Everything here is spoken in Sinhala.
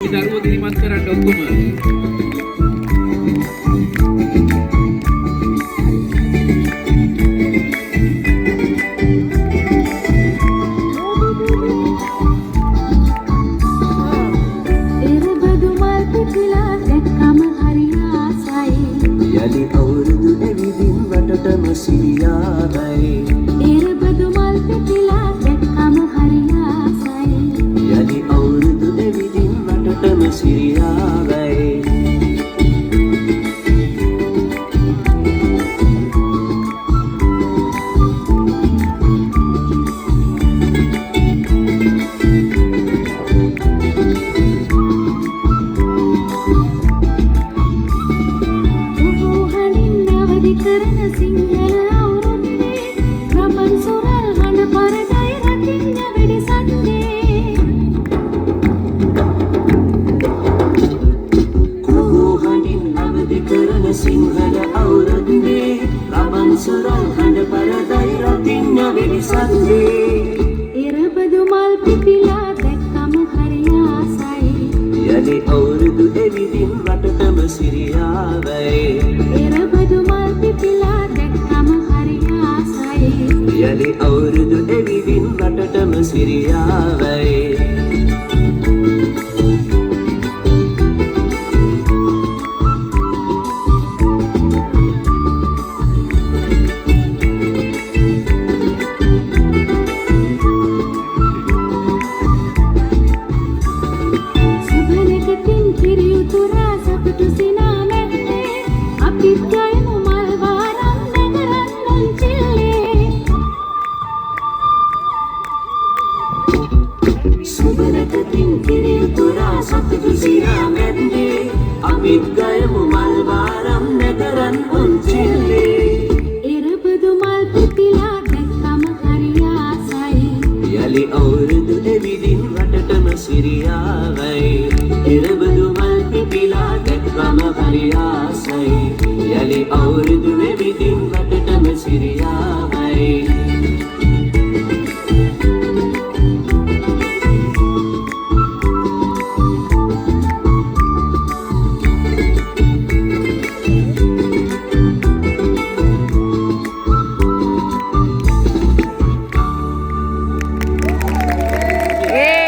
දරුවෝ දිරිමත් කරන්න ඔක්කොම එරබදු මල් පිපිලා දැක්කම හරි ආසයි යලි අවුරුදු එවිදින් වටටම සිරියාවයි එරබදු මල් පිපිලා දැක්කම හරි ආසයි යලි අවුරුදු එවිදින් වටටම සිරියාවයි කරන සිංහල අවුරුද්දේ රබන් සොරල් හඬ පරදයි රකින්න වෙඩි සද්දේ කුහු හඬින් අවදි කරන සිංහල අවුරුද්දේ රබන් සොරල් හඬ පරදයි රකින්න වෙඩි සද්දේ එරබදු මල් පිපිලා දැක්කම හරි ආසයි යලි අවුරුදු එවිදින් වටටම සිරියාවයි එරබදු මල් පිපිලා දැක්කම හරි ආසයි යලි අවුරුදු එවිදින් වටටම සිරියාවයි සුබනකතින් කිරි උතුරා සතුටු සිනා මැද්දේ අපිත් ගයමු මල් වාරම් නැගරන් නොන්චිල්ලේ සුබනකතින් කිරි උතුරා සතුටු සිනා මැද්දේ අපිත් ගයමු මල් වාරම් නැගරන් නොන්චිල්ලේ එරබදු මල් පිපිලා දැක්කම හරි ආසයි යලි අවුරුදු එවිදින් වටටම සිරියාවයි එරබදු මල් පිපිලා දැක්කම හරි ආසයි යලි අවුරුදු එවිදින්